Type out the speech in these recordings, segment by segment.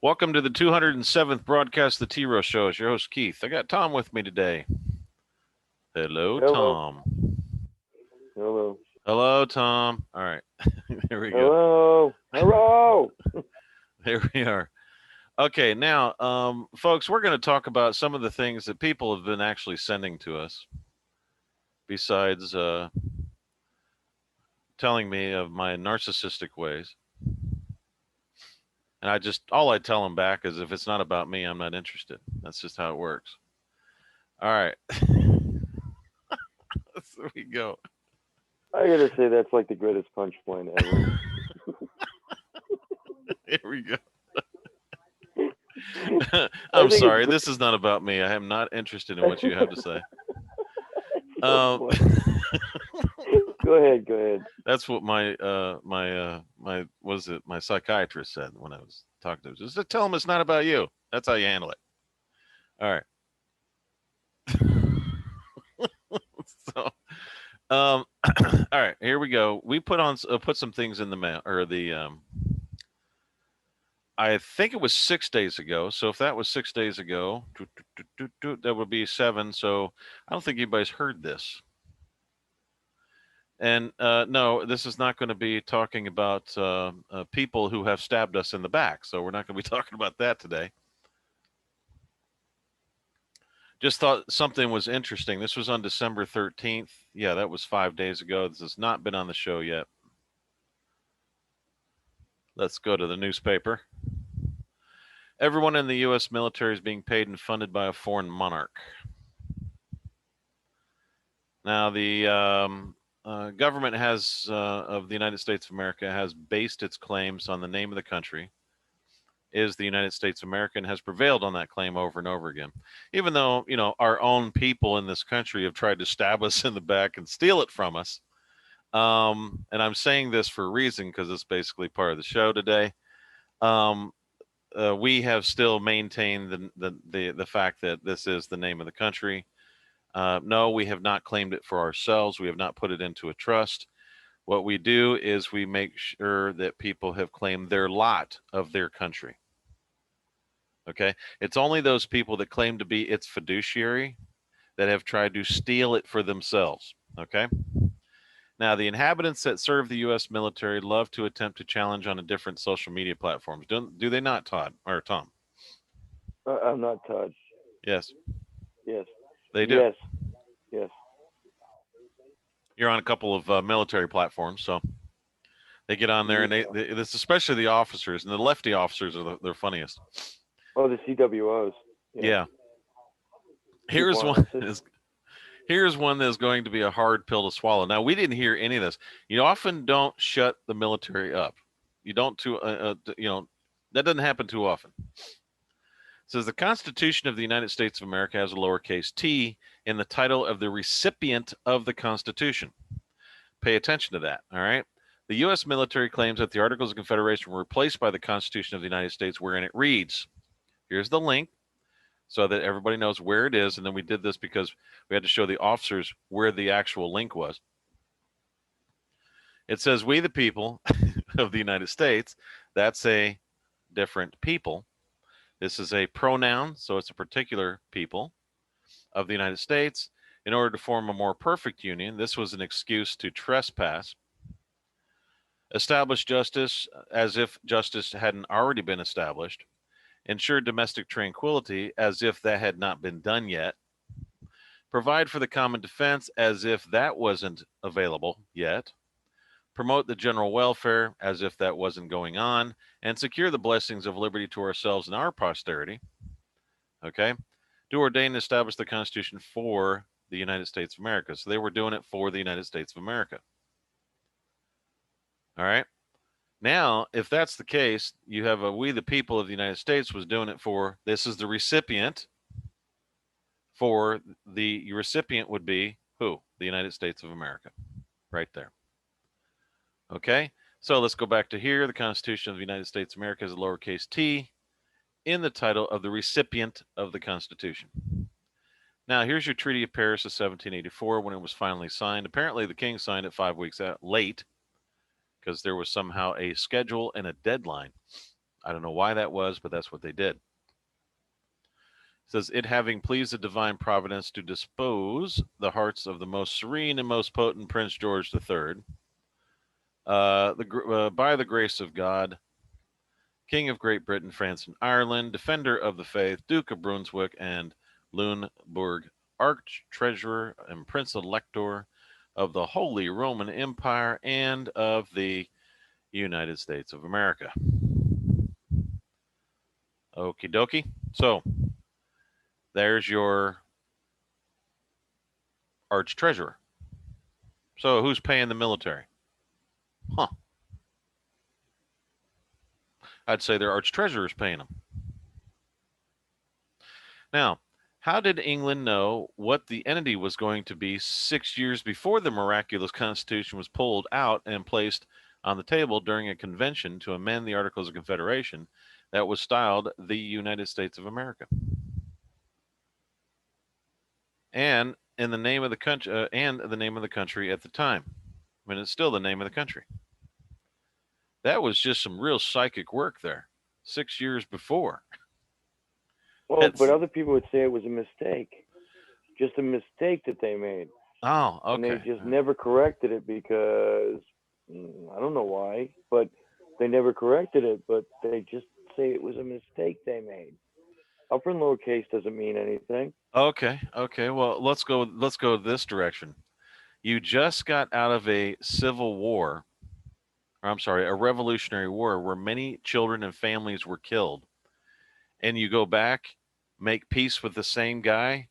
Welcome to the 207th broadcast of the T-ROH Show. It's your host, Keith. I got Tom with me today. Hello, Hello. Tom. Hello. Hello, Tom. All right. There we go. Hello. Hello. There we are. Okay, now, folks, we're going to talk about some of the things that people have been actually sending to us besides telling me of my narcissistic ways. And all I tell them back is if it's not about me, I'm not interested. That's just how it works. All right. There we go. I gotta say that's like the greatest punchline ever. Here we go. I I'm think it's sorry. great. This is not about me. I am not interested in what you have to say. It's so Um, funny. Go ahead. Go ahead. that's what my was it my psychiatrist said when I was talking to him. Just tell him it's not about you. That's how you handle it. All right. So, um, all right. Here we go. We put some things in the mail or the I think it was 6 days ago. So if that was 6 days ago, that would be seven. So I don't think anybody's heard this. And no, this is not going to be talking about people who have stabbed us in the back. So we're not going to be talking about that today. Just thought something was interesting. This was on December 13th. Yeah, that was 5 days ago. This has not been on the show yet. Let's go to the newspaper. Everyone in the U.S. military is being paid and funded by a foreign monarch. Now, the government of the United States of America has based its claims on the name of the country is the United States of America and has prevailed on that claim over and over again. Even though, our own people in this country have tried to stab us in the back and steal it from us. And I'm saying this for a reason because it's basically part of the show today. Um, we have still maintained the fact that this is the name of the country. No, we have not claimed it for ourselves. We have not put it into a trust. What we do is we make sure that people have claimed their lot of their country. Okay. It's only those people that claim to be its fiduciary that have tried to steal it for themselves. Okay. Now, the inhabitants that serve the U.S. military love to attempt to challenge on a different social media platforms. Do they not, Todd or Tom? I'm not touched. Yes, Yes. they do. Yes. Yes. You're on a couple of military platforms, so they get on there and Yeah. this especially the officers and the lefty officers are the funniest. Oh, the CWOs. Yeah. Yeah. Keep Here's on one insisting. is here's one that's going to be a hard pill to swallow. Now, we didn't hear any of this. You often don't shut the military up. You don't too that doesn't happen too often. It says the Constitution of the United States of America has a lowercase t in the title of the recipient of the Constitution. Pay attention to that, all right? The U.S. military claims that the Articles of Confederation were replaced by the Constitution of the United States, wherein it reads, here's the link so that everybody knows where it is. And then we did this because we had to show the officers where the actual link was. It says, we the people of the United States. That's a different people. This is a pronoun, so it's a particular people of the United States. In order to form a more perfect union, this was an excuse to trespass. Establish justice as if justice hadn't already been established. Ensure domestic tranquility as if that had not been done yet. Provide for the common defense as if that wasn't available yet. Promote the general welfare as if that wasn't going on. And secure the blessings of liberty to ourselves and our posterity. Okay. Do ordain and establish the Constitution for the United States of America. So they were doing it for the United States of America. All right. Now, if that's the case, you have a we the people of the United States was doing it for this is the recipient for the recipient would be who? The United States of America. Right there. Okay. So let's go back to here. The Constitution of the United States of America is a lowercase t in the title of the recipient of the Constitution. Now, here's your Treaty of Paris of 1784 when it was finally signed. Apparently, the king signed it 5 weeks out late because there was somehow a schedule and a deadline I don't know why that was, but that's what they did. It says, it having pleased the divine providence to dispose the hearts of the most serene and most potent Prince George III, by the grace of God, King of Great Britain, France, and Ireland, Defender of the Faith, Duke of Brunswick and Lunenburg, Arch Treasurer and Prince Elector of the Holy Roman Empire and of the United States of America. Okie dokie. So there's your Arch Treasurer. So who's paying the military? Huh. I'd say their Arch Treasurer is paying them. Now, how did England know what the entity was going to be 6 years before the miraculous Constitution was pulled out and placed on the table during a convention to amend the Articles of Confederation that was styled the United States of America? And in the name of the country, at the time. I mean, it's still the name of the country. That was just some real psychic work there. 6 years before. Well, but other people would say it was a mistake, just a mistake that they made. Oh, okay. And they just never corrected it because I don't know why, but they never corrected it. But they just say it was a mistake they made. Upper and lowercase doesn't mean anything. Okay. Well, let's go this direction. You just got out of a civil war, or I'm sorry, a revolutionary war where many children and families were killed. And you go back, make peace with the same guy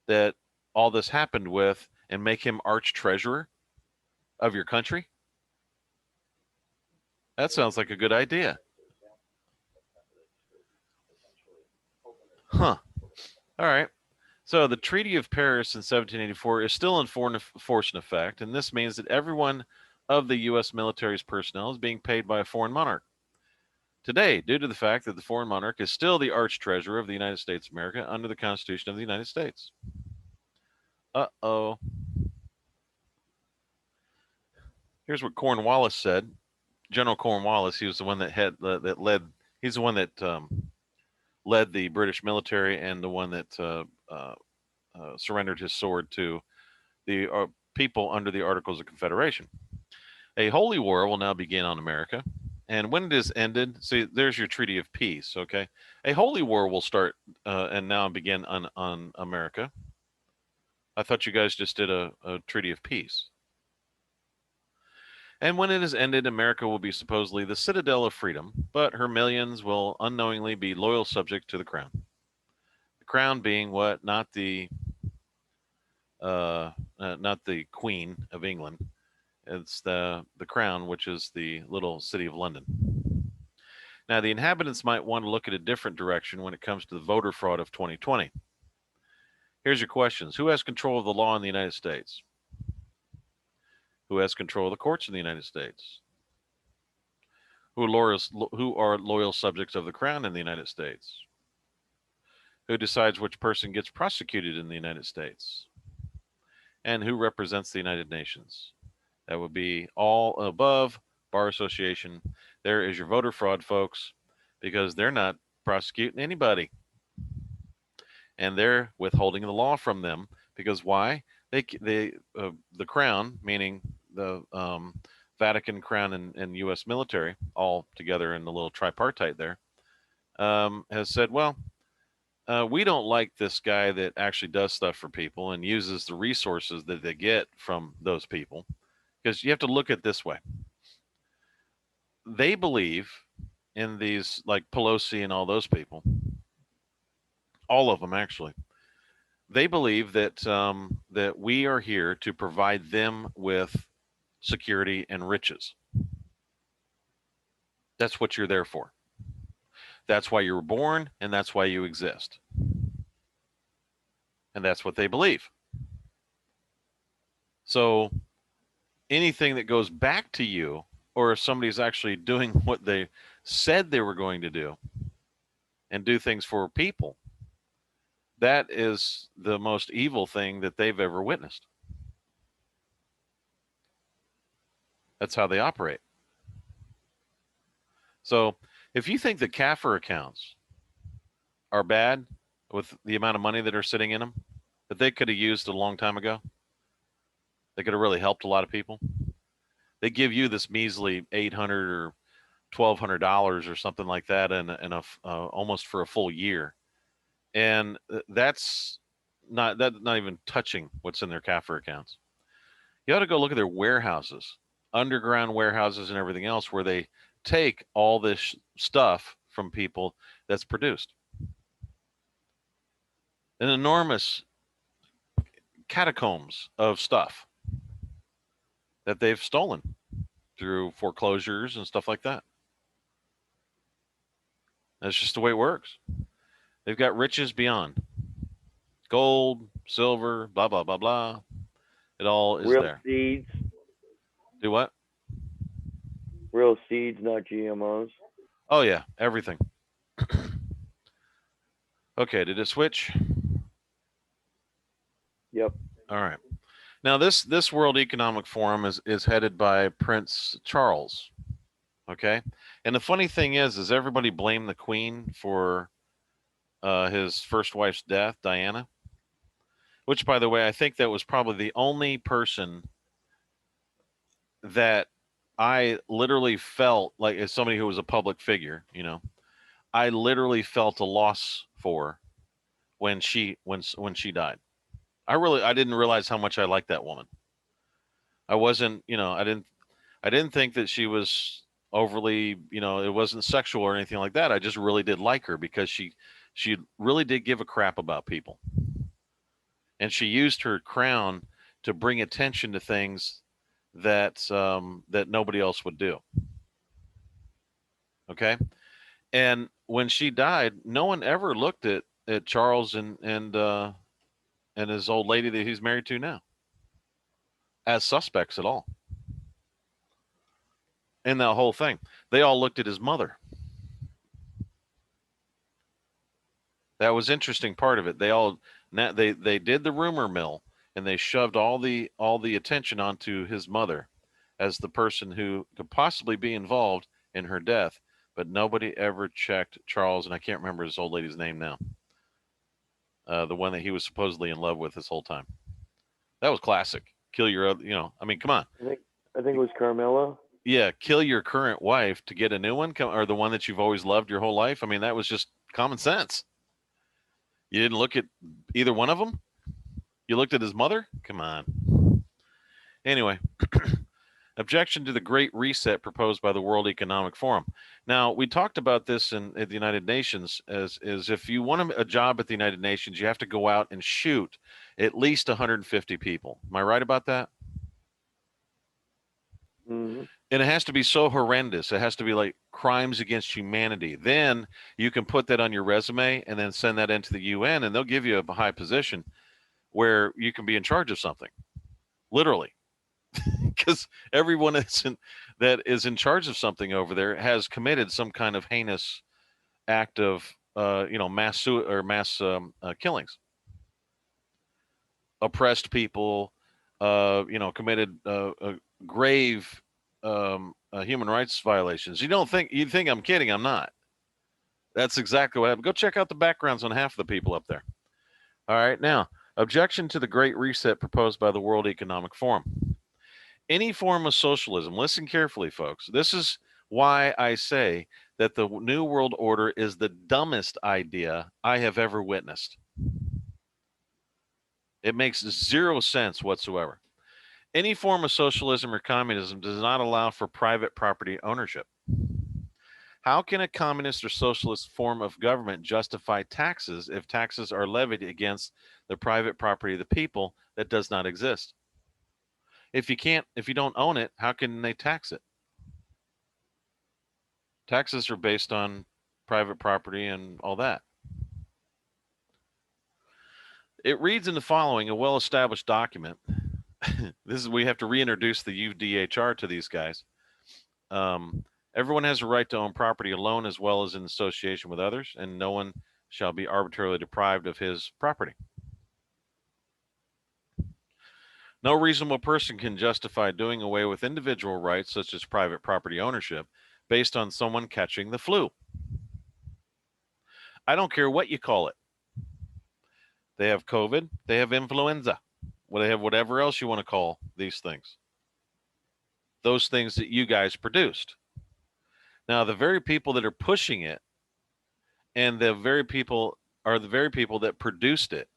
that all this happened with, and make him arch treasurer of your country? That sounds like a good idea. Huh. All right. So the Treaty of Paris in 1784 is still in force in effect, and this means that everyone of the U.S. military's personnel is being paid by a foreign monarch. Today, due to the fact that the foreign monarch is still the arch treasurer of the United States of America under the Constitution of the United States. Uh-oh. Here's what Cornwallis said. General Cornwallis, he was the one that led. He's the one that led the British military and the one that surrendered his sword to the people under the Articles of Confederation. A holy war will now begin on America. And when it is ended, see, there's your Treaty of Peace, okay? A holy war will start and now begin on America. I thought you guys just did a Treaty of Peace. And when it is ended, America will be supposedly the citadel of freedom, but her millions will unknowingly be loyal subject to the crown. The crown being what? Not the Queen of England. It's the crown, which is the little city of London. Now, the inhabitants might want to look at a different direction when it comes to the voter fraud of 2020. Here's your questions. Who has control of the law in the United States? Who has control of the courts in the United States? Who are loyal subjects of the crown in the United States? Who decides which person gets prosecuted in the United States? And who represents the United Nations? That would be all above, Bar Association. There is your voter fraud, folks, because they're not prosecuting anybody. And they're withholding the law from them because why? The crown, meaning the Vatican crown and U.S. military, all together in the little tripartite there, has said, well, we don't like this guy that actually does stuff for people and uses the resources that they get from those people. Because you have to look at it this way. They believe in these, like Pelosi and all those people, all of them actually. They believe that that we are here to provide them with security and riches. That's what you're there for. That's why you were born, and that's why you exist. And that's what they believe. So anything that goes back to you, or if somebody's actually doing what they said they were going to do and do things for people, that is the most evil thing that they've ever witnessed. That's how they operate. So If you think the CAFR accounts are bad with the amount of money that are sitting in them that they could have used a long time ago, they could have really helped a lot of people. They give you this measly 800 or $1,200 or something like that, and almost for a full year, and that's not even touching what's in their CAFR accounts. You ought to go look at their warehouses, underground warehouses, and everything else, where they take all this stuff from people that's produced. An enormous catacombs of stuff that they've stolen through foreclosures and stuff like that. That's just the way it works. They've got riches beyond gold, silver, blah, blah, blah, blah. It all is Real there. seeds, Do what? real seeds, not GMOs. Oh, yeah, everything. Okay, did it switch? Yep. All right. Now, this World Economic Forum is headed by Prince Charles. Okay, and the funny thing is everybody blamed the Queen for his first wife's death, Diana. Which, by the way, I think that was probably the only person that I literally felt like, as somebody who was a public figure, I literally felt a loss for when she died. I didn't realize how much I liked that woman. I wasn't, I didn't think that she was overly, it wasn't sexual or anything like that. I just really did like her because she really did give a crap about people. And she used her crown to bring attention to things that nobody else would do. Okay? And when she died, no one ever looked at Charles and his old lady that he's married to now as suspects at all in that whole thing. They all looked at his mother. That was interesting part of it. They did the rumor mill, and they shoved all the attention onto his mother as the person who could possibly be involved in her death, but nobody ever checked Charles, and I can't remember his old lady's name now. The one that he was supposedly in love with this whole time. That was classic. Kill your other, I mean, come on. I think it was Carmela. Yeah, kill your current wife to get a new one, or the one that you've always loved your whole life. I mean, that was just common sense. You didn't look at either one of them. You looked at his mother. Come on. Anyway, objection to the Great Reset proposed by the World Economic Forum. Now, we talked about this at the United Nations as if you want a job at the United Nations, you have to go out and shoot at least 150 people. Am I right about that? Mm-hmm. And it has to be so horrendous. It has to be like crimes against humanity. Then you can put that on your resume and then send that into the UN, and they'll give you a high position where you can be in charge of something, literally. Because everyone that is in charge of something over there has committed some kind of heinous act of, mass killings, oppressed people, committed grave human rights violations. You think I'm kidding? I'm not. That's exactly what happened. Go check out the backgrounds on half of the people up there. All right, now objection to the Great Reset proposed by the World Economic Forum. Any form of socialism, listen carefully, folks. This is why I say that the New World Order is the dumbest idea I have ever witnessed. It makes zero sense whatsoever. Any form of socialism or communism does not allow for private property ownership. How can a communist or socialist form of government justify taxes if taxes are levied against the private property of the people that does not exist? If you don't own it, how can they tax it? Taxes are based on private property and all that. It reads in the following, a well-established document. We have to reintroduce the UDHR to these guys. Everyone has a right to own property alone as well as in association with others, and no one shall be arbitrarily deprived of his property. No reasonable person can justify doing away with individual rights such as private property ownership based on someone catching the flu. I don't care what you call it. They have COVID, they have influenza, well, they have whatever else you want to call these things. Those things that you guys produced. Now, the very people that are pushing it and the very people are the very people that produced it.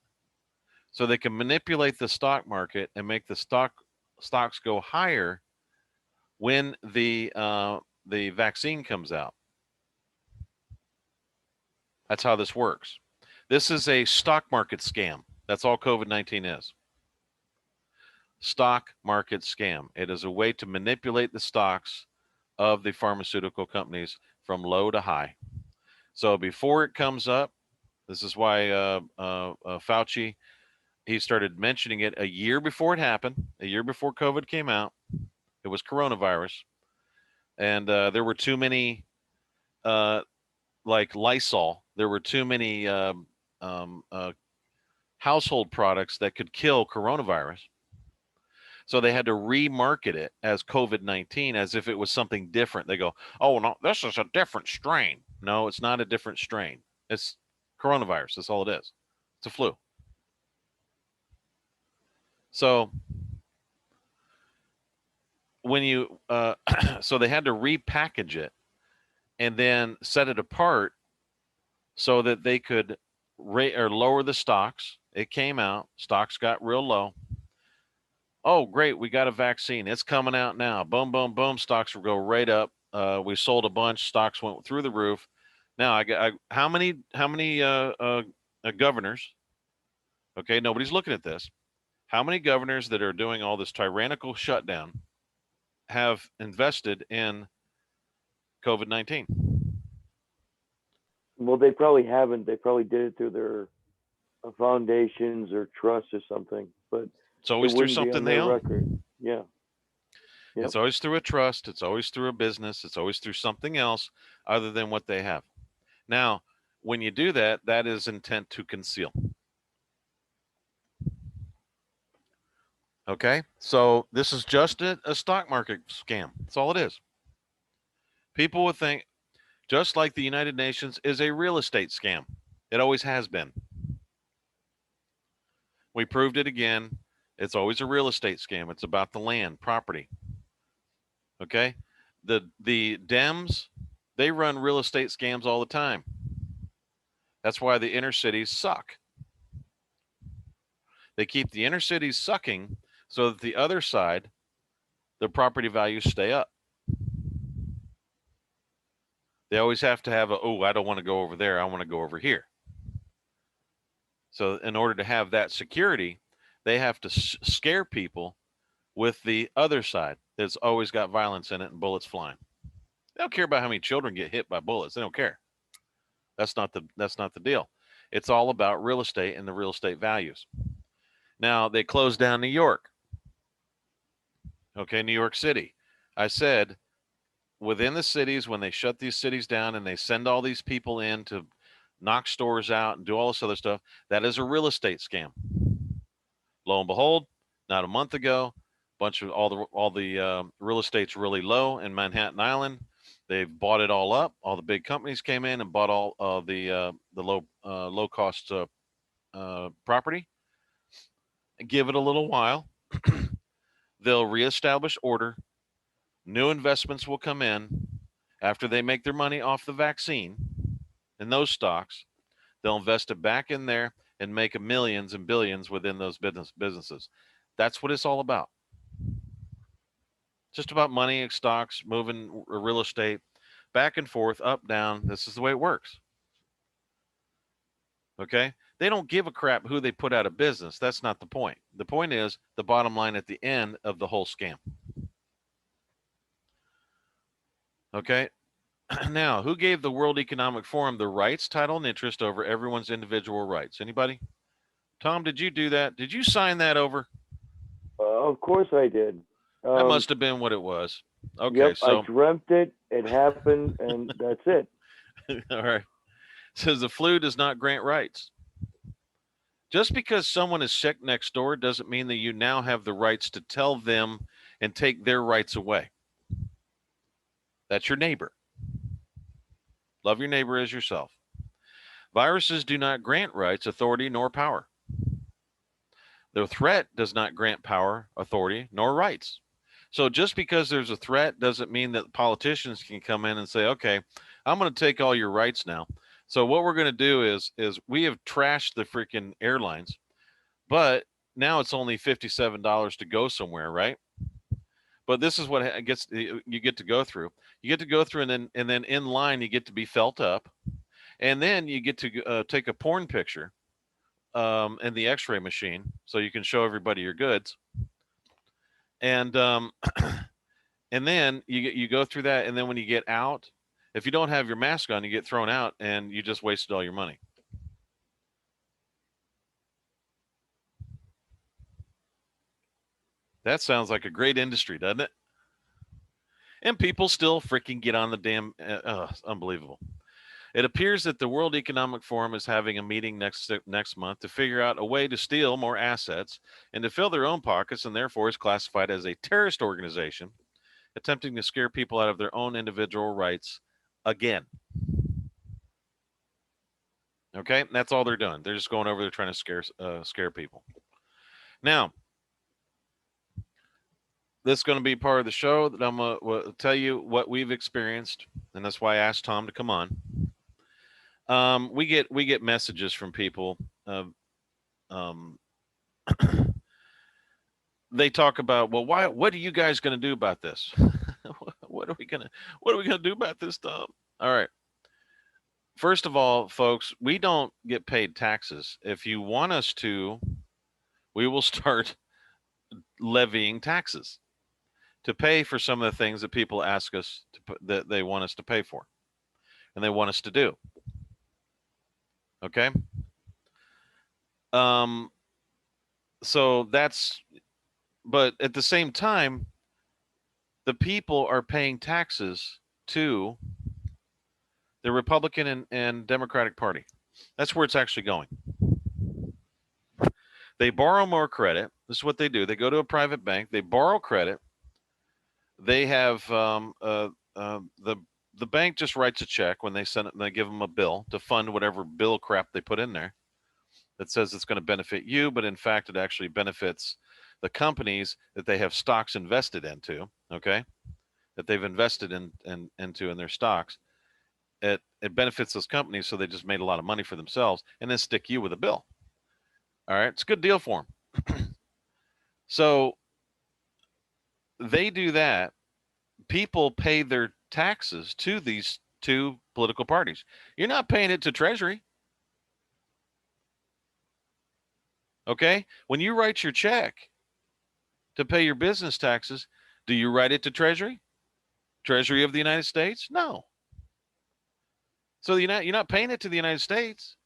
So they can manipulate the stock market and make the stocks go higher when the vaccine comes out. That's how this works. This is a stock market scam. That's all COVID-19 is. Stock market scam. It is a way to manipulate the stocks of the pharmaceutical companies from low to high. So before it comes up, this is why Fauci, he started mentioning it a year before it happened, a year before COVID came out. It was coronavirus. And there were too many, like Lysol, there were too many household products that could kill coronavirus. So they had to remarket it as COVID-19 as if it was something different. They go, oh, no, this is a different strain. No, it's not a different strain. It's coronavirus. That's all it is. It's a flu. So when you, so they had to repackage it and then set it apart so that they could lower the stocks. It came out, stocks got real low. Oh, great, we got a vaccine. It's coming out now. Boom, boom, boom. Stocks will go right up. We sold a bunch. Stocks went through the roof. Now, how many governors? Okay, nobody's looking at this. How many governors that are doing all this tyrannical shutdown have invested in COVID-19? Well, they probably haven't. They probably did it through their foundations or trusts or something. But it's always through something they own. Record. Yeah. Yep. It's always through a trust. It's always through a business. It's always through something else other than what they have. Now, when you do that, that is intent to conceal. Okay, so this is just a stock market scam. That's all it is. People would think, just like the United Nations is a real estate scam. It always has been. We proved it again. It's always a real estate scam. It's about the land, property. Okay, the Dems, they run real estate scams all the time. That's why the inner cities suck. They keep the inner cities sucking so that the other side, the property values stay up. They always have to have I don't want to go over there. I want to go over here. So in order to have that security, they have to scare people with the other side that's always got violence in it and bullets flying. They don't care about how many children get hit by bullets. They don't care. That's not the deal. It's all about real estate and the real estate values. Now, they closed down New York. Okay, New York City. I said, within the cities, when they shut these cities down and they send all these people in to knock stores out and do all this other stuff, that is a real estate scam. Lo and behold, not a month ago, bunch of all the real estate's really low in Manhattan Island. They've bought it all up. All the big companies came in and bought all of the low cost property. Give it a little while. They'll reestablish order. New investments will come in after they make their money off the vaccine and those stocks. They'll invest it back in there and make millions and billions within those businesses. That's what it's all about. Just about money, stocks, moving real estate, back and forth, up, down. This is the way it works. Okay? They don't give a crap who they put out of business. That's not the point. The point is the bottom line at the end of the whole scam. Okay? Now, who gave the World Economic Forum the rights, title, and interest over everyone's individual rights? Anybody? Tom, did you do that? Did you sign that over? Of course I did. That must have been what it was. Okay, yep, so I dreamt it. It happened, and that's it. All right. It says the flu does not grant rights. Just because someone is sick next door doesn't mean that you now have the rights to tell them and take their rights away. That's your neighbor. Love your neighbor as yourself. Viruses do not grant rights, authority, nor power. The threat does not grant power, authority, nor rights. So just because there's a threat doesn't mean that politicians can come in and say, okay, I'm going to take all your rights now. So what we're going to do is we have trashed the freaking airlines, but now it's only $57 to go somewhere, right? But this is what gets you get to go through. You get to go through, and then in line you get to be felt up, and then you get to take a porn picture in the X-ray machine, so you can show everybody your goods, and and then you go through that, and then when you get out, if you don't have your mask on, you get thrown out, and you just wasted all your money. That sounds like a great industry, doesn't it? And people still freaking get on the damn. Unbelievable. It appears that the World Economic Forum is having a meeting next month to figure out a way to steal more assets and to fill their own pockets, and therefore is classified as a terrorist organization attempting to scare people out of their own individual rights again. Okay, and that's all they're doing. They're just going over there trying to scare people. Now, this is going to be part of the show that I'm going to tell you what we've experienced, and that's why I asked Tom to come on. We get messages from people. They talk about, well, why? What are you guys going to do about this? What are we gonna do about this, Tom? All right. First of all, folks, we don't get paid taxes. If you want us to, we will start levying taxes to pay for some of the things that people ask us that they want us to pay for, and they want us to do. Okay. So that's, but at the same time, the people are paying taxes to the Republican and Democratic Party. That's where it's actually going. They borrow more credit. This is what they do. They go to a private bank. They borrow credit. They have the bank just writes a check when they send it, and they give them a bill to fund whatever bill crap they put in there that says it's going to benefit you, but in fact it actually benefits the companies that they have stocks invested into. Okay, that they've invested into in their stocks. It benefits those companies, so they just made a lot of money for themselves, and then stick you with a bill. All right, it's a good deal for them. So they do that. People pay their taxes to these two political parties. You're not paying it to Treasury. Okay? When you write your check to pay your business taxes, do you write it to Treasury? Treasury of the United States? No. So you're not paying it to the United States.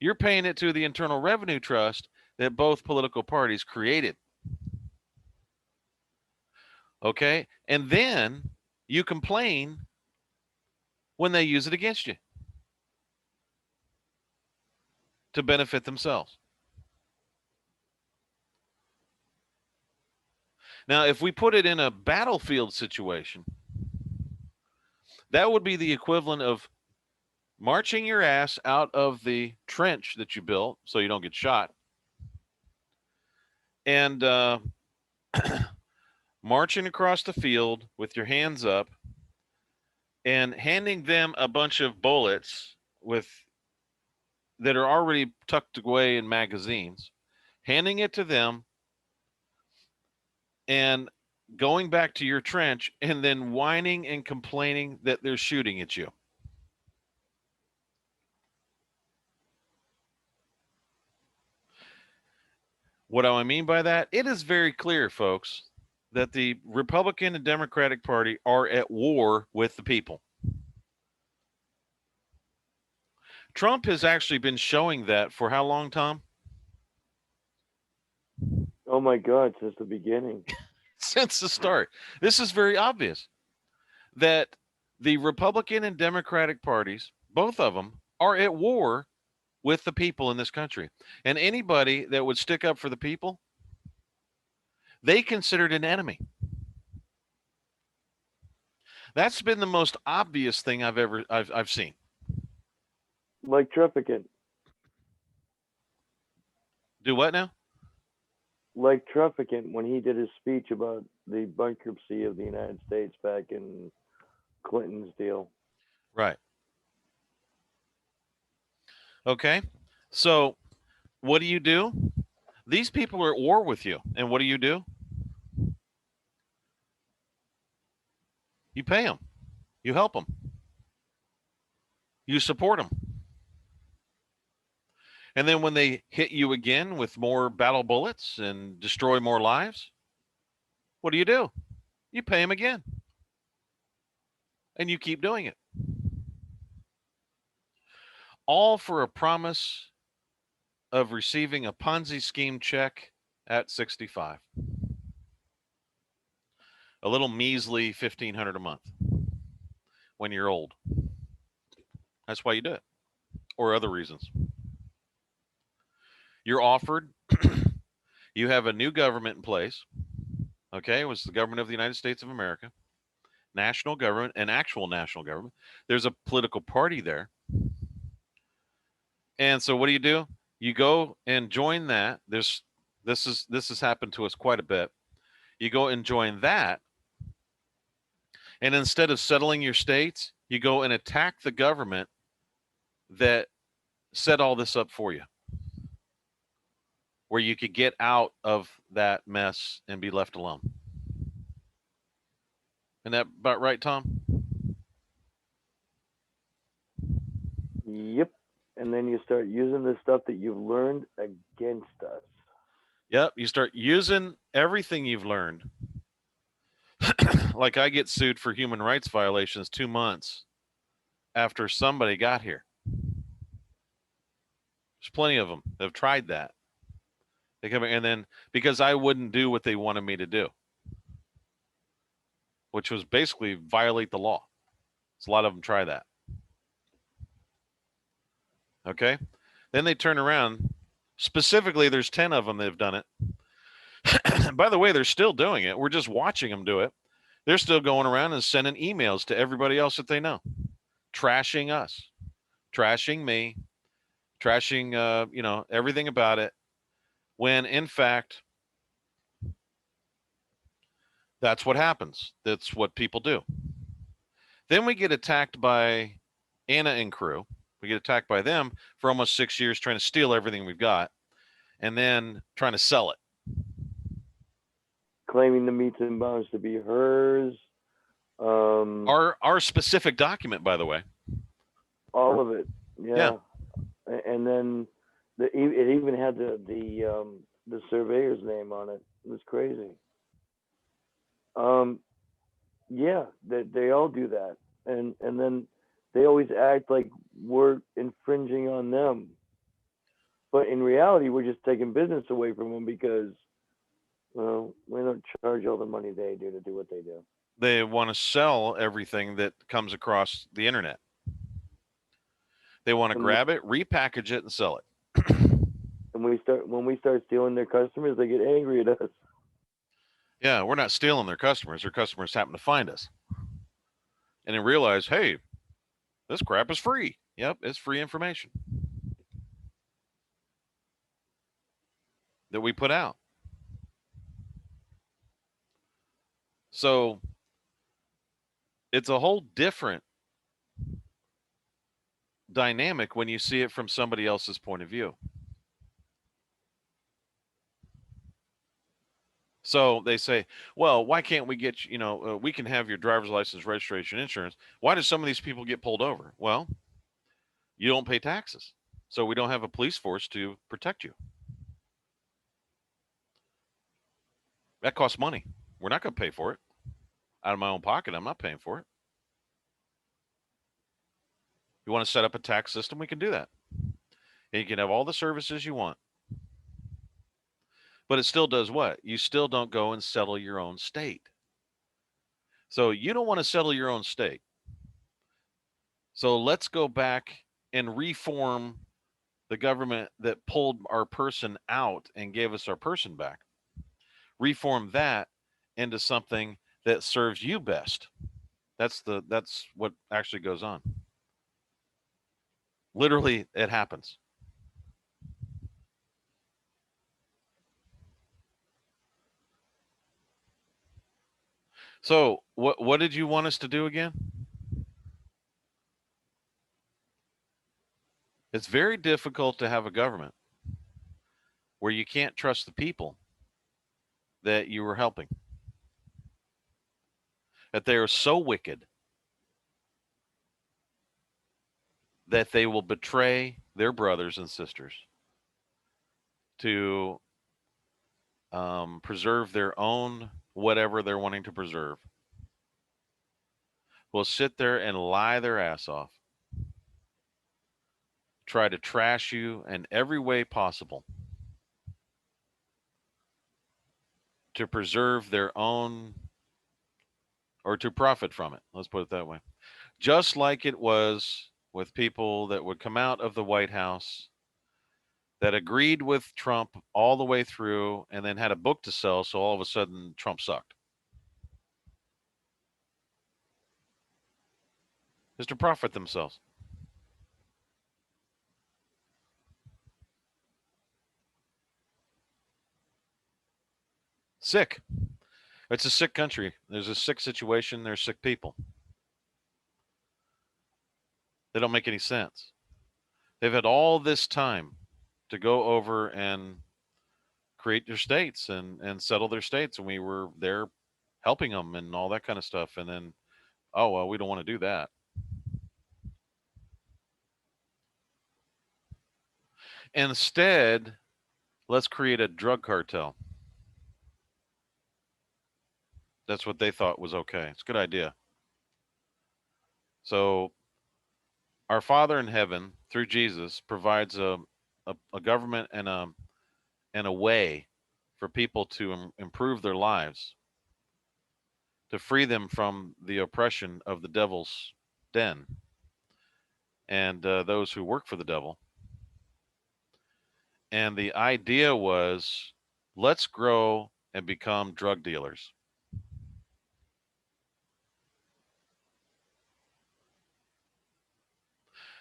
You're paying it to the Internal Revenue Trust that both political parties created. Okay? And then you complain when they use it against you to benefit themselves. Now, if we put it in a battlefield situation, that would be the equivalent of marching your ass out of the trench that you built so you don't get shot, and marching across the field with your hands up and handing them a bunch of bullets that are already tucked away in magazines, handing it to them and going back to your trench, and then whining and complaining that they're shooting at you. What do I mean by that? It is very clear, folks, that the Republican and Democratic Party are at war with the people. Trump has actually been showing that for how long, Tom? Oh my God, since the beginning. Since the start. This is very obvious that the Republican and Democratic parties, both of them, are at war with the people in this country. And anybody that would stick up for the people, they considered an enemy. That's been the most obvious thing I've seen. Like Trefficant. Do what now? Like Trefficant when he did his speech about the bankruptcy of the United States back in Clinton's deal. Right. Okay. So what do? These people are at war with you, and what do? You pay them. You help them. You support them. And then when they hit you again with more battle bullets and destroy more lives, what do? You pay them again. And you keep doing it. All for a promise of receiving a Ponzi scheme check at 65. A little measly $1,500 a month when you're old. That's why you do it, or other reasons. You're offered, you have a new government in place. Okay, it was the government of the United States of America, national government, an actual national government. There's a political party there. And so what do? You go and join that. This has happened to us quite a bit. You go and join that, and instead of settling your states, you go and attack the government that set all this up for you, where you could get out of that mess and be left alone. Isn't that about right, Tom? Yep. And then you start using the stuff that you've learned against us. Yep. You start using everything you've learned. Like I get sued for human rights violations 2 months after somebody got here. There's plenty of them that have tried that. They come in, and then because I wouldn't do what they wanted me to do, which was basically violate the law. So a lot of them try that. Okay. Then they turn around. Specifically, there's 10 of them that have done it. By the way, they're still doing it. We're just watching them do it. They're still going around and sending emails to everybody else that they know, trashing us, trashing me, trashing, everything about it. When in fact, that's what happens. That's what people do. Then we get attacked by Anna and crew. We get attacked by them for almost 6 years, trying to steal everything we've got, and then trying to sell it. Claiming the meats and bounds to be hers. Our specific document, by the way. All of it. Yeah. And then it even had the surveyor's name on it. It was crazy. Yeah, they all do that, and then they always act like we're infringing on them, but in reality, we're just taking business away from them because, well, we don't charge all the money they do to do what they do. They want to sell everything that comes across the internet. They want to grab it, repackage it, and sell it. And when we start stealing their customers, they get angry at us. Yeah, we're not stealing their customers. Their customers happen to find us. And then realize, hey, this crap is free. Yep, it's free information that we put out. So it's a whole different dynamic when you see it from somebody else's point of view. So they say, well, why can't we get, we can have your driver's license, registration, insurance. Why do some of these people get pulled over? Well, you don't pay taxes. So we don't have a police force to protect you. That costs money. We're not going to pay for it. Out of my own pocket, I'm not paying for it. You want to set up a tax system? We can do that. And you can have all the services you want. But it still does what? You still don't go and settle your own state. So you don't want to settle your own state. So let's go back and reform the government that pulled our person out and gave us our person back. Reform that into something that serves you best. That's what actually goes on. Literally, it happens. So, what did you want us to do again? It's very difficult to have a government where you can't trust the people that you were helping. That they are so wicked that they will betray their brothers and sisters to preserve their own whatever they're wanting to preserve. Will sit there and lie their ass off, try to trash you in every way possible to preserve their own or to profit from it. Let's put it that way. Just like it was with people that would come out of the White House that agreed with Trump all the way through and then had a book to sell. So all of a sudden, Trump sucked. Is to profit themselves. Sick. It's a sick country. There's a sick situation. There's sick people. They don't make any sense. They've had all this time to go over and create their states and settle their states. And we were there helping them and all that kind of stuff. And then, oh, well, we don't want to do that. Instead, let's create a drug cartel. That's what they thought was okay. It's a good idea. So, our Father in heaven, through Jesus, provides a government and a way for people to improve their lives, to free them from the oppression of the devil's den and those who work for the devil. And the idea was, let's grow and become drug dealers.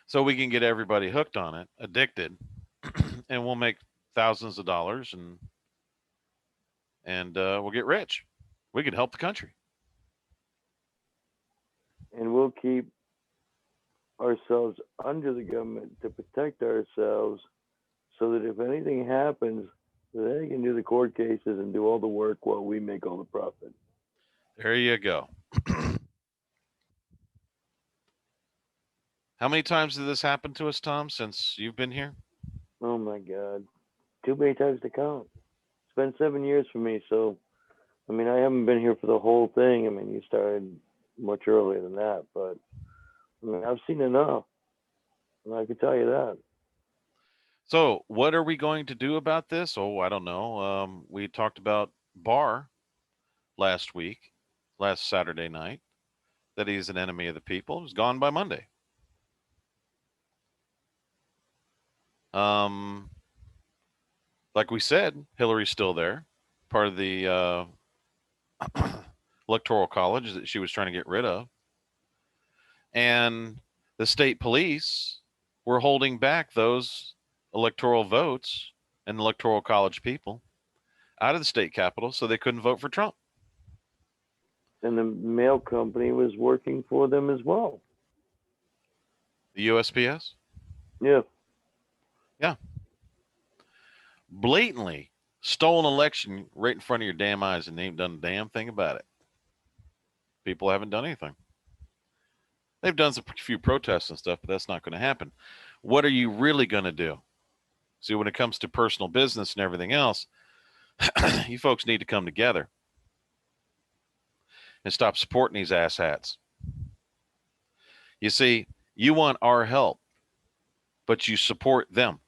So we can get everybody hooked on it, addicted, and we'll make thousands of dollars and we'll get rich. We could help the country. And we'll keep ourselves under the government to protect ourselves so that if anything happens, they can do the court cases and do all the work while we make all the profit. There you go. How many times did this happen to us, Tom, since you've been here? Oh my God. Too many times to count. It's been 7 years for me, so I mean I haven't been here for the whole thing. I mean you started much earlier than that, but I mean I've seen enough. And I can tell you that. So, what are we going to do about this? Oh, I don't know. We talked about Barr last week, last Saturday night, that he's an enemy of the people. He was gone by Monday. Um, like we said, Hillary's still there, part of the electoral college that she was trying to get rid of. And the state police were holding back those electoral votes and electoral college people out of the state capitol so they couldn't vote for Trump. And the mail company was working for them as well. The USPS? Yeah. Yeah. Blatantly stole an election right in front of your damn eyes and they ain't done a damn thing about it. People haven't done anything. They've done a few protests and stuff, but that's not going to happen. What are you really going to do? See, when it comes to personal business and everything else, you folks need to come together and stop supporting these asshats. You see, you want our help, but you support them.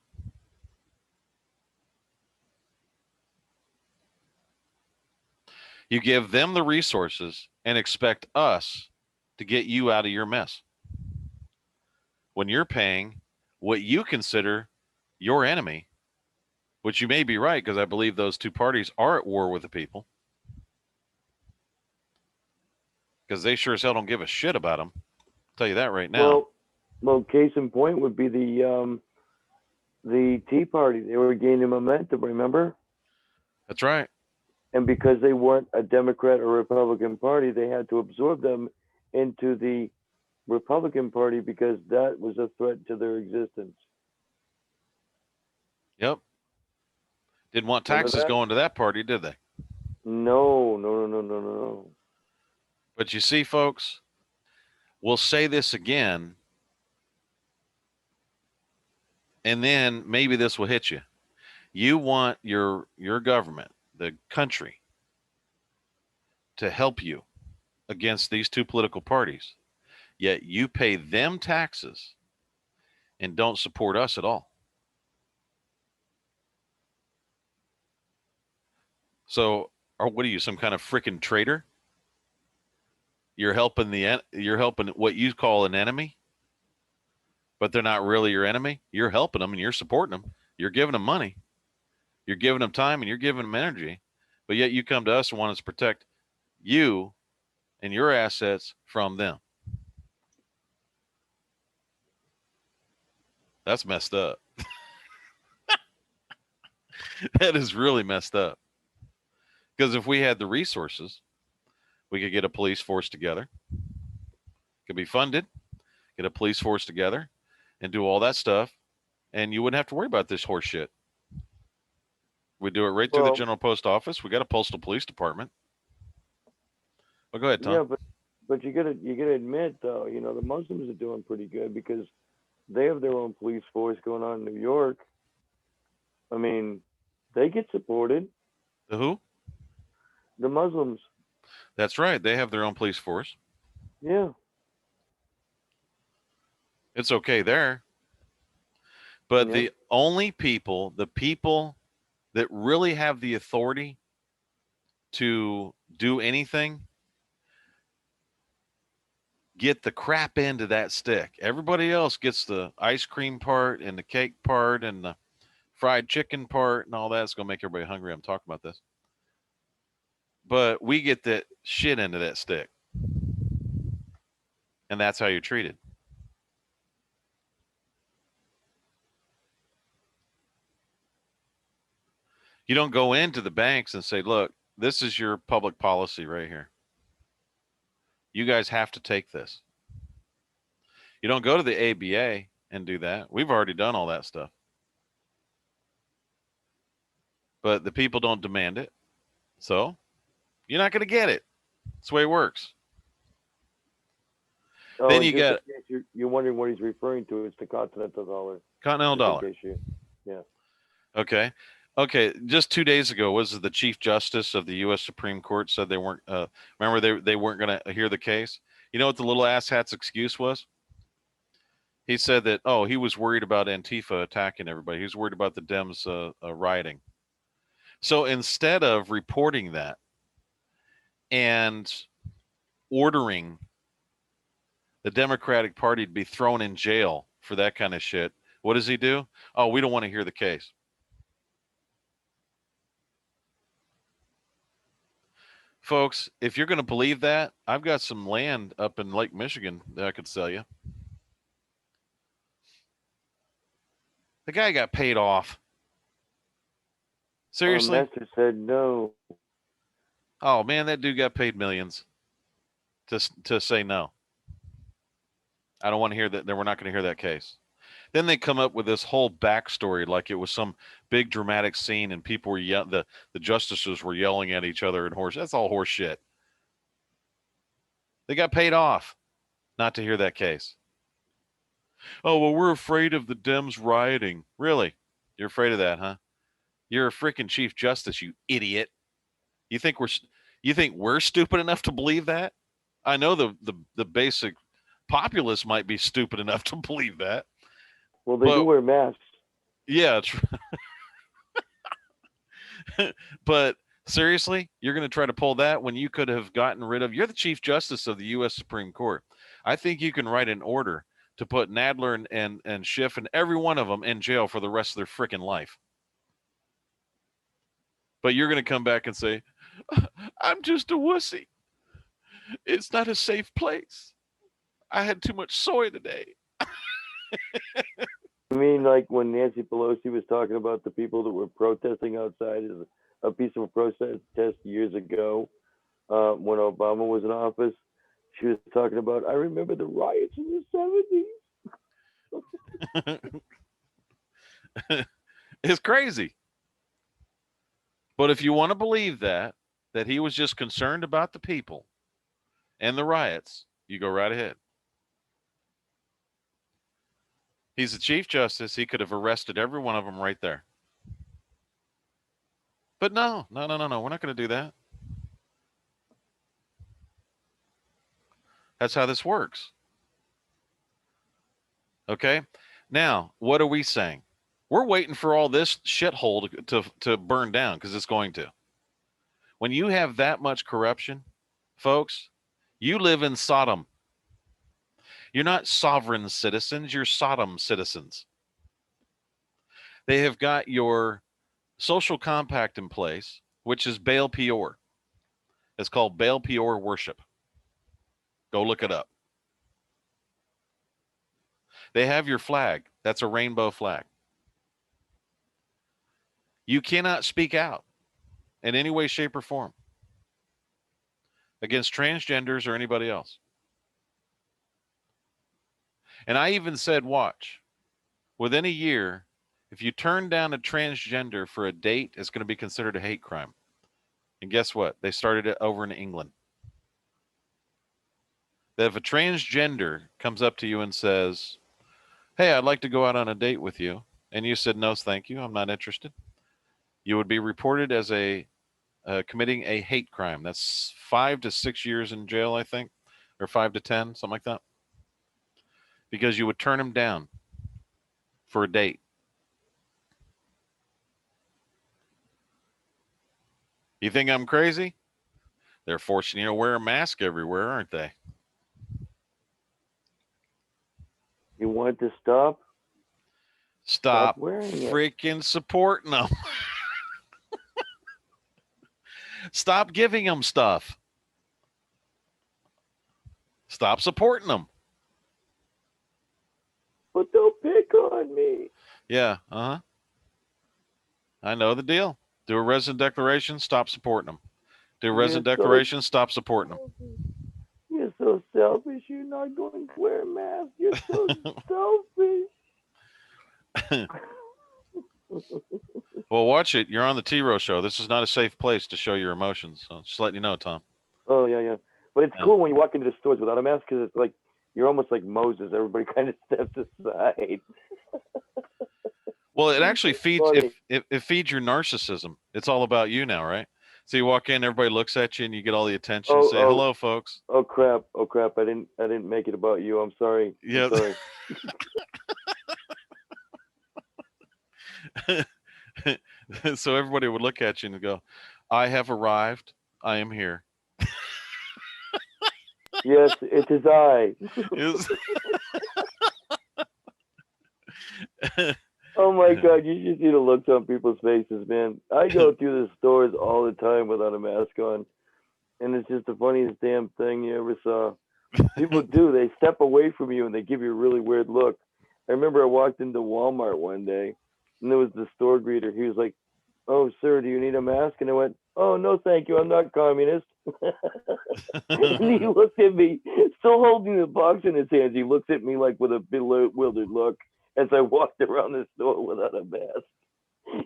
You give them the resources and expect us to get you out of your mess when you're paying what you consider your enemy, which you may be right because I believe those two parties are at war with the people. because they sure as hell don't give a shit about them. I'll tell you that right now. Well, case in point would be the Tea Party. They were gaining momentum, remember? That's right. And because they weren't a Democrat or Republican Party, they had to absorb them into the Republican Party because that was a threat to their existence. Yep. Didn't want Remember taxes that? going to that party, did they? No, no, no, no, no, no. But you see, folks, we'll say this again, and then maybe this will hit you. You want your government, the country, to help you against these two political parties, yet you pay them taxes and don't support us at all. So, or what are you, some kind of freaking traitor? You're helping what you call an enemy, but they're not really your enemy. You're helping them and you're supporting them. You're giving them money. You're giving them time and you're giving them energy. But yet you come to us and want us to protect you and your assets from them. That's messed up. That is really messed up. Because if we had the resources, we could get a police force together. Could be funded, get a police force together and do all that stuff. And you wouldn't have to worry about this horse shit. We do it right through the Well, general post office. We got a postal police department. Well, go ahead, Tom. yeah, but you gotta admit though, the Muslims are doing pretty good because they have their own police force going on in New York. I mean, they get supported. The who? The Muslims, That's right. They have their own police force. yeah, It's okay there. But yeah. the people that really have the authority to do anything get the crap end of that stick. Everybody else gets the ice cream part and the cake part and the fried chicken part and all that. It's going to make everybody hungry. I'm talking about this. But we get that shit into that stick. And that's how you're treated. You don't go into the banks and say, look, this is your public policy right here. You guys have to take this. You don't go to the ABA and do that. We've already done all that stuff. But the people don't demand it. So you're not going to get it. That's the way it works. Oh, Then and you just got in case you're wondering what he's referring to, it's the Continental Dollar. Continental Just in Dollar. case yeah. Okay. Okay. Just 2 days ago, was the Chief Justice of the U.S. Supreme Court said they weren't, remember they weren't going to hear the case? You know what the little asshat's excuse was? He said that, oh, he was worried about Antifa attacking everybody. He was worried about the Dems rioting. So instead of reporting that and ordering the Democratic Party to be thrown in jail for that kind of shit, what does he do? Oh, we don't want to hear the case. Folks, if you're going to believe that, I've got some land up in Lake Michigan that I could sell you. The guy got paid off. Seriously? Master said no. Oh man, that dude got paid millions to say no. I don't want to hear that. We're not going to hear that case. Then they come up with this whole backstory like it was some big dramatic scene and people were the justices were yelling at each other and horse. That's all horse shit. They got paid off not to hear that case. Oh, well, we're afraid of the Dems rioting. Really? You're afraid of that, huh? You're a freaking Chief Justice, you idiot. You think we're stupid enough to believe that? I know the basic populace might be stupid enough to believe that. Well, they do wear masks. Yeah, but seriously, you're going to try to pull that when you could have gotten rid of. You're the Chief Justice of the U.S. Supreme Court. I think you can write an order to put Nadler and Schiff and every one of them in jail for the rest of their freaking life. But you're going to come back and say, I'm just a wussy. It's not a safe place. I had too much soy today. I mean, like when Nancy Pelosi was talking about the people that were protesting outside as a peaceful protest years ago, when Obama was in office, she was talking about, I remember the riots in the 70s. It's crazy. But if you want to believe that he was just concerned about the people and the riots, you go right ahead. He's the Chief Justice. He could have arrested every one of them right there. But no. We're not going to do that. That's how this works. Okay? Now, what are we saying? We're waiting for all this shithole to burn down because it's going to. When you have that much corruption, folks, you live in Sodom. You're not sovereign citizens, you're Sodom citizens. They have got your social compact in place, which is Baal Peor. It's called Baal Peor worship. Go look it up. They have your flag. That's a rainbow flag. You cannot speak out in any way, shape, or form against transgenders or anybody else. And I even said, watch, within a year, if you turn down a transgender for a date, it's going to be considered a hate crime. And guess what? They started it over in England. That if a transgender comes up to you and says, hey, I'd like to go out on a date with you, and you said, no, thank you, I'm not interested, you would be reported as committing a hate crime. That's 5 to 6 years in jail, I think, or 5 to 10, something like that, because you would turn him down for a date. You think I'm crazy? They're forcing you to wear a mask everywhere, aren't they? You want to stop? Stop wearing freaking supporting them. Stop giving them stuff. Stop supporting them. But they'll pick on me. Yeah, I know the deal. Do a resident declaration, stop supporting them. Do a resident declaration, stop supporting them. You're so selfish. You're not going to wear a mask. You're so selfish. Well, watch it. You're on the T-ROH show. This is not a safe place to show your emotions. So just letting you know, Tom. Oh, yeah. But it's cool when you walk into the stores without a mask because it's like you're almost like Moses. Everybody kind of steps aside. Well, it actually feeds it feeds your narcissism. It's all about you now, right? So you walk in, everybody looks at you, and you get all the attention. Say hello, folks. Oh crap! I didn't make it about you. I'm sorry. Yeah. I'm sorry. So everybody would look at you and go, "I have arrived. I am here." Yes, it is I. Oh my God, you should see the looks on people's faces, man. I go through the stores all the time without a mask on, and it's just the funniest damn thing you ever saw. People do. They step away from you and they give you a really weird look. I remember I walked into Walmart one day, and there was the store greeter. He was like, "Oh, sir, do you need a mask?" And I went, "Oh, no, thank you. I'm not communist." And he looked at me, still holding the box in his hands. He looks at me like with a bewildered look as I walked around the store without a mask.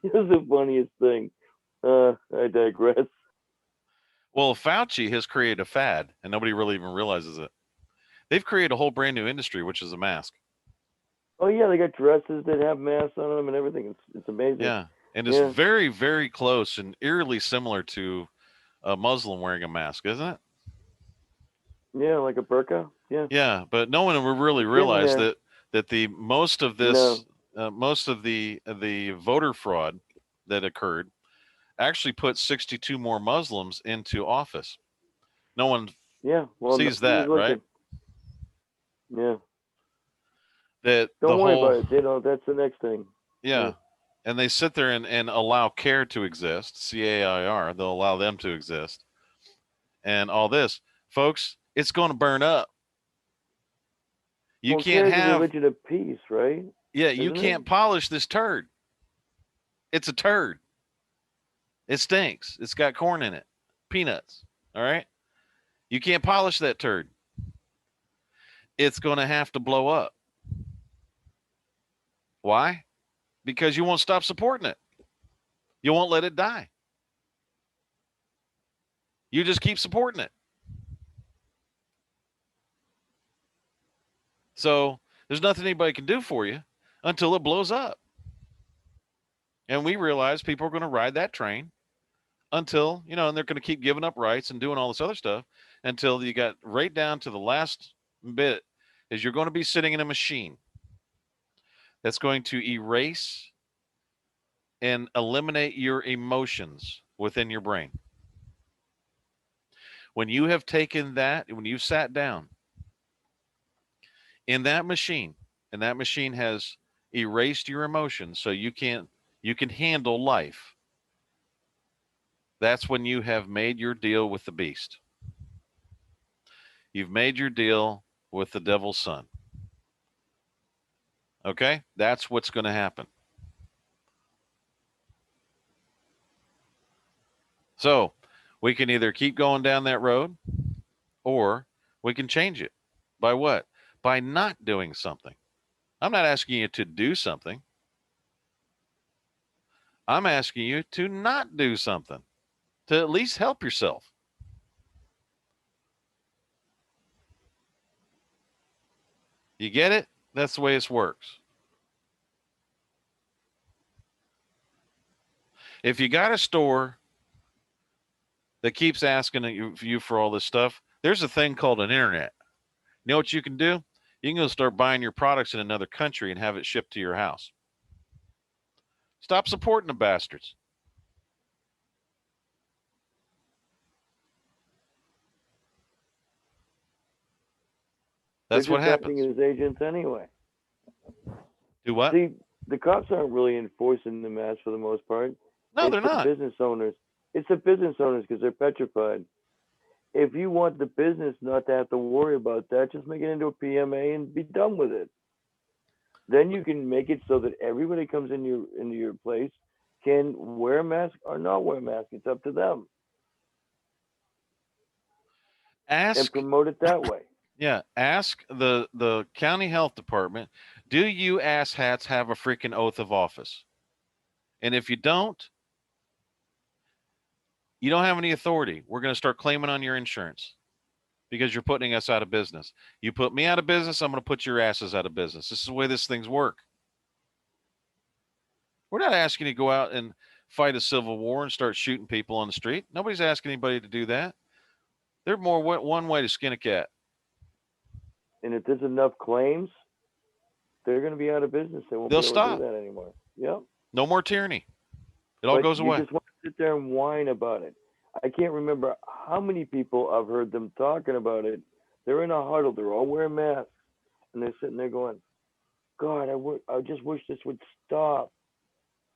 It was the funniest thing. I digress. Well, Fauci has created a fad, and nobody really even realizes it. They've created a whole brand new industry, which is a mask. Oh yeah, they got dresses that have masks on them and everything. It's amazing. Yeah, and it's very, very close and eerily similar to a Muslim wearing a mask, isn't it? Yeah, like a burqa. Yeah. Yeah, but no one would really realize that the most of this, most of the voter fraud that occurred actually put 62 more Muslims into office. No one sees that, right? Yeah. That Don't worry about it. You know, that's the next thing. Yeah. And they sit there and allow CAIR to exist, CAIR. They'll allow them to exist, and all this. Folks, it's going to burn up. You Well, can't carry the have, religion of peace, right? yeah, you Isn't it? can't polish this turd. It's a turd. It stinks. It's got corn in it, peanuts. All right. You can't polish that turd. It's going to have to blow up. Why? Because you won't stop supporting it. You won't let it die. You just keep supporting it. So there's nothing anybody can do for you until it blows up. And we realize people are going to ride that train until, and they're going to keep giving up rights and doing all this other stuff until you got right down to the last bit is you're going to be sitting in a machine that's going to erase and eliminate your emotions within your brain. When you have taken that, when you've sat down in that machine, and that machine has erased your emotions so you can handle life, that's when you have made your deal with the beast. You've made your deal with the devil's son. Okay? That's what's going to happen. So we can either keep going down that road or we can change it. By what? By not doing something. I'm not asking you to do something. I'm asking you to not do something, to at least help yourself. You get it? That's the way it works. If you got a store that keeps asking you for all this stuff, there's a thing called an internet. You know what you can do? You can go start buying your products in another country and have it shipped to your house. Stop supporting the bastards. They're That's what just acting happens. as agents anyway. Do what? See, the cops aren't really enforcing the mask for the most part. No, It's they're the not. business owners. It's the business owners because they're petrified. If you want the business not to have to worry about that, just make it into a PMA and be done with it. Then you can make it so that everybody comes into your place can wear a mask or not wear a mask. It's up to them, and Ask, promote it that way. yeah, ask the county health department, do you asshats have a freaking oath of office? And if you don't, you don't have any authority. We're going to start claiming on your insurance because you're putting us out of business. You put me out of business, I'm going to put your asses out of business. This is the way this things work. We're not asking you to go out and fight a civil war and start shooting people on the street. Nobody's asking anybody to do that. There's more one way to skin a cat. And if there's enough claims, they're going to be out of business. They won't be They'll able to do stop. that anymore. Yep. No more tyranny. It all But goes you away. just want to sit there and whine about it. I can't remember how many people I've heard them talking about it. They're in a huddle. They're all wearing masks, and they're sitting there going, "God, I just wish this would stop."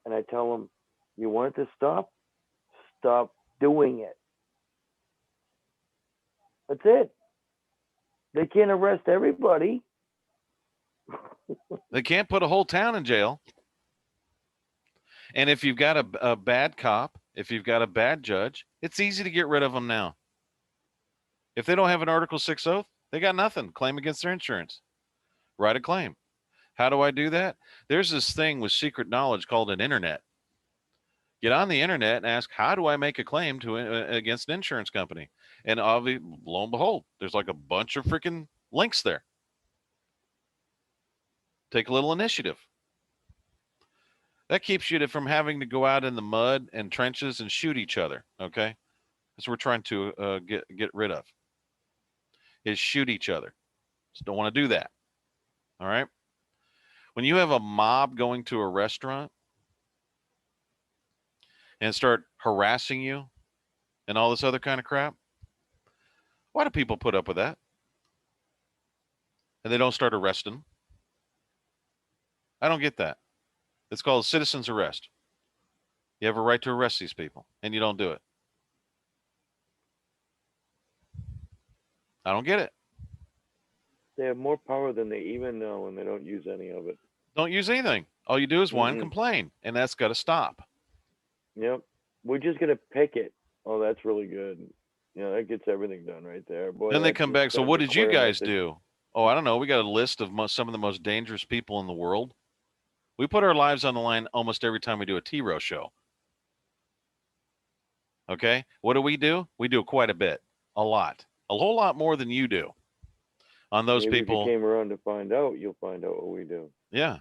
And I tell them, "You want it to stop? Stop doing it. That's it. They can't arrest everybody." They can't put a whole town in jail. And if you've got a bad cop, if you've got a bad judge, it's easy to get rid of them now. If they don't have an Article 6 oath, they got nothing. Claim against their insurance. Write a claim. How do I do that? There's this thing with secret knowledge called an internet. Get on the internet and ask, how do I make a claim to against an insurance company? And obviously, lo and behold, there's like a bunch of freaking links there. Take a little initiative. That keeps you from having to go out in the mud and trenches and shoot each other. Okay, that's what we're trying to get rid of. Is shoot each other. Just don't want to do that. All right. When you have a mob going to a restaurant and start harassing you and all this other kind of crap, why do people put up with that? And they don't start arresting. I don't get that. It's called citizen's arrest. You have a right to arrest these people, and you don't do it. I don't get it. They have more power than they even know, and they don't use any of it. Don't use anything. All you do is whine and Mm-mm. complain, and that's got to stop. Yep. We're just gonna pick it. Oh, that's really good. That gets everything done right there. Boy, Then they that come just back. So sends what a did you clear guys message. do? Oh, I don't know. We got a list of some of the most dangerous people in the world. We put our lives on the line almost every time we do a T-ROH show. Okay. What do? We do quite a bit, a lot, a whole lot more than you do on those Maybe if you people. came around to find out, you'll find out what we do. Yeah.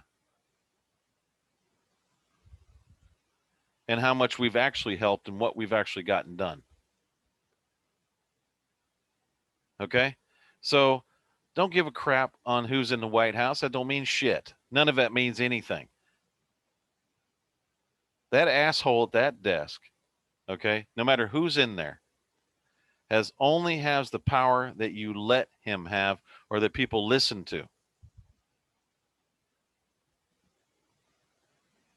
And how much we've actually helped and what we've actually gotten done. Okay. So don't give a crap on who's in the White House. That don't mean shit. None of that means anything. That asshole at that desk, okay, no matter who's in there, has the power that you let him have or that people listen to.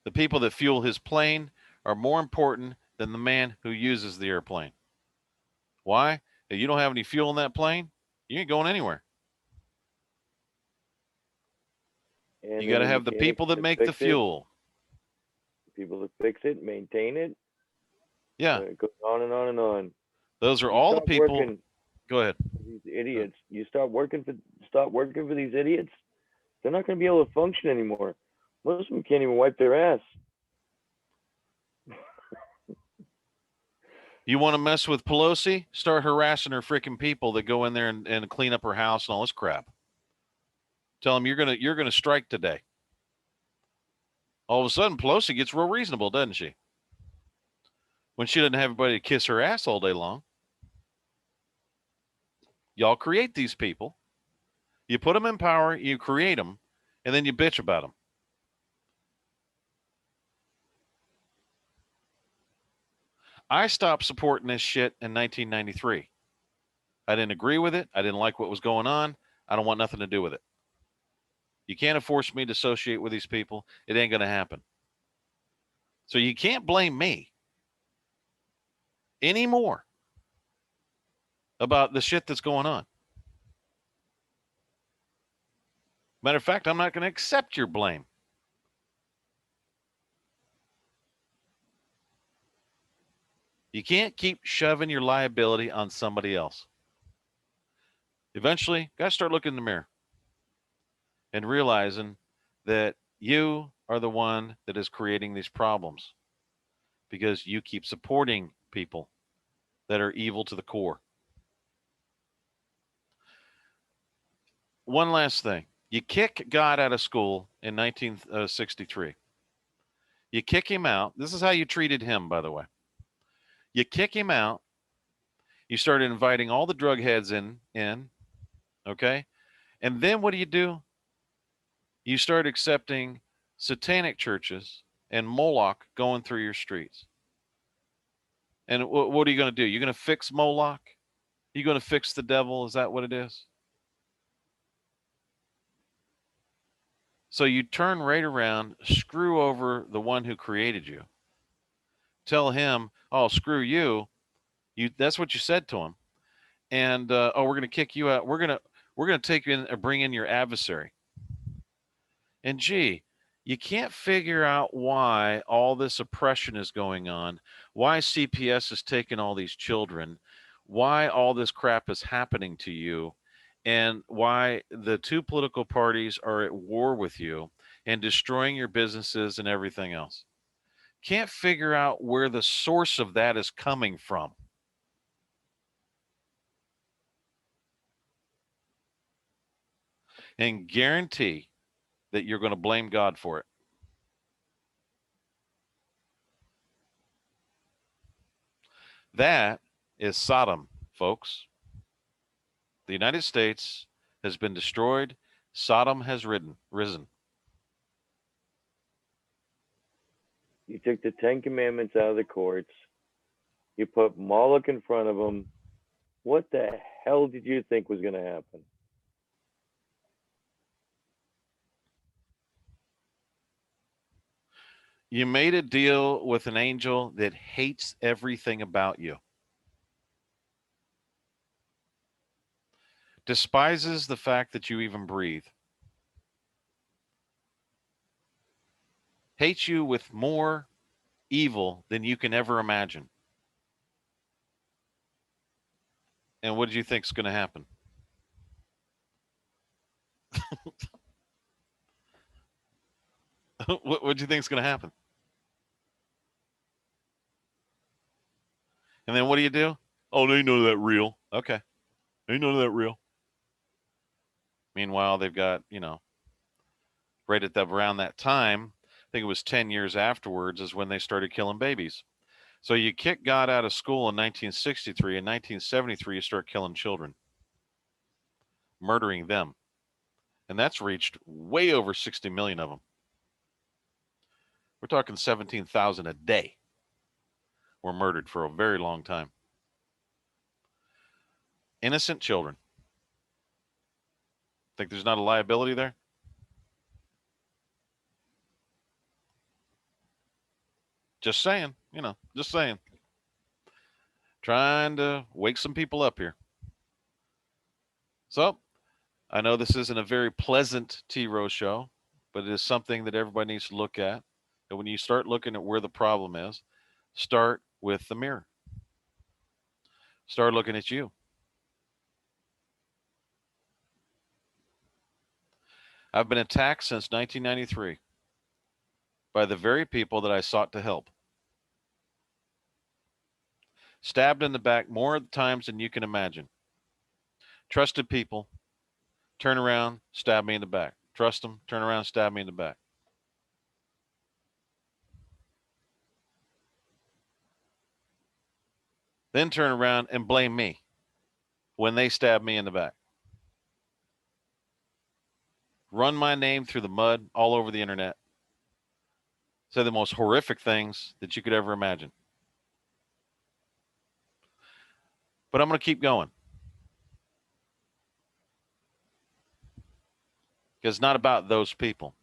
The people that fuel his plane are more important than the man who uses the airplane. Why? If you don't have any fuel in that plane, you ain't going anywhere. And You then got to the have the mechanics people that that make the fix it, fuel. people that fix it, maintain it. Yeah, It goes on and on and on. those are You all the stop people. working Go ahead. for these idiots. You stop working for these idiots. They're not going to be able to function anymore. Most of them can't even wipe their ass. You want to mess with Pelosi? Start harassing her freaking people that go in there and clean up her house and all this crap. Tell them you're gonna strike today. All of a sudden, Pelosi gets real reasonable, doesn't she? When she doesn't have everybody to kiss her ass all day long. Y'all create these people. You put them in power, you create them, and then you bitch about them. I stopped supporting this shit in 1993. I didn't agree with it. I didn't like what was going on. I don't want nothing to do with it. You can't force me to associate with these people. It ain't going to happen. So you can't blame me anymore about the shit that's going on. Matter of fact, I'm not going to accept your blame. You can't keep shoving your liability on somebody else. Eventually, got to start looking in the mirror and realizing that you are the one that is creating these problems because you keep supporting people that are evil to the core. One last thing. You kick God out of school in 1963. You kick him out. This is how you treated him, by the way. You kick him out. You started inviting all the drug heads in, okay? And then what do? You start accepting satanic churches and Moloch going through your streets. And what are you going to do? You're going to fix Moloch? You're going to fix the devil? Is that what it is? So you turn right around, screw over the one who created you. Tell him, "Oh, screw you." That's what you said to him. And oh, we're going to kick you out. We're going to take you in and bring in your adversary. And gee, you can't figure out why all this oppression is going on, why CPS is taking all these children, why all this crap is happening to you, and why the two political parties are at war with you and destroying your businesses and everything else. Can't figure out where the source of that is coming from. And guarantee that you're going to blame God for it. That is Sodom, folks. The United States has been destroyed. Sodom has risen. You took the Ten Commandments out of the courts. You put Moloch in front of them. What the hell did you think was going to happen? You made a deal with an angel that hates everything about you. despises the fact that you even breathe, hates you with more evil than you can ever imagine. And what do you think is going to happen? What do you think is going to happen? And then what do? Oh, they know that real. Okay. They know that real. Meanwhile, they've got, right at around that time, I think it was 10 years afterwards, is when they started killing babies. So you kick God out of school in 1963. In 1973, you start killing children, murdering them. And that's reached way over 60 million of them. We're talking 17,000 a day were murdered for a very long time. Innocent children. Think there's not a liability there? Just saying, just saying. Trying to wake some people up here. So, I know this isn't a very pleasant T-ROH show, but it is something that everybody needs to look at. And when you start looking at where the problem is, start with the mirror. Start looking at you. I've been attacked since 1993 by the very people that I sought to help. Stabbed in the back more times than you can imagine. Trusted people, turn around, stab me in the back. Trust them, turn around, stab me in the back. Then turn around and blame me when they stab me in the back. Run my name through the mud all over the internet. Say the most horrific things that you could ever imagine. But I'm going to keep going. Because it's not about those people.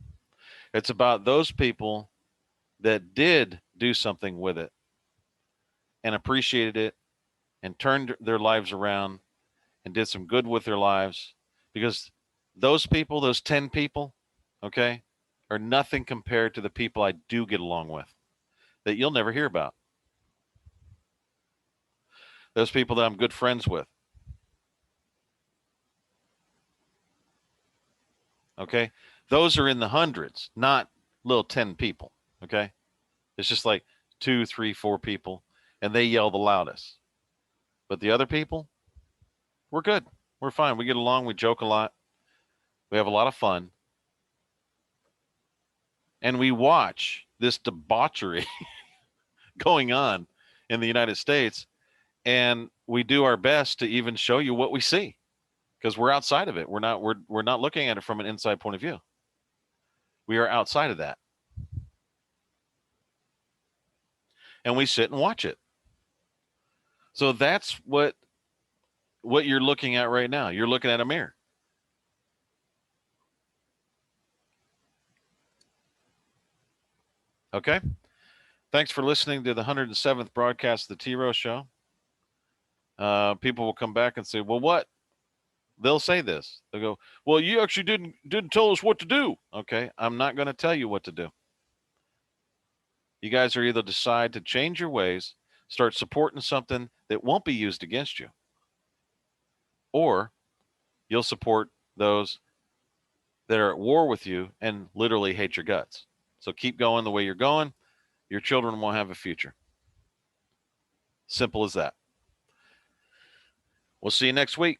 It's about those people that did do something with it and appreciated it and turned their lives around and did some good with their lives. Because those people, those 10 people, okay, are nothing compared to the people I do get along with that you'll never hear about. Those people that I'm good friends with. Okay. Those are in the hundreds, not little 10 people. Okay. It's just like 2, 3, 4 people, and they yell the loudest. But the other people, we're good. We're fine. We get along. We joke a lot. We have a lot of fun. And we watch this debauchery going on in the United States. And we do our best to even show you what we see because we're outside of it. We're not looking at it from an inside point of view. We are outside of that. And we sit and watch it. So that's what you're looking at right now. You're looking at a mirror. Okay? Thanks for listening to the 107th broadcast of the T-ROH Show. People will come back and say, well, what? They'll say this. They'll go, well, you actually didn't tell us what to do. Okay, I'm not going to tell you what to do. You guys are either decide to change your ways, start supporting something that won't be used against you, or you'll support those that are at war with you and literally hate your guts. So keep going the way you're going. Your children won't have a future. Simple as that. We'll see you next week.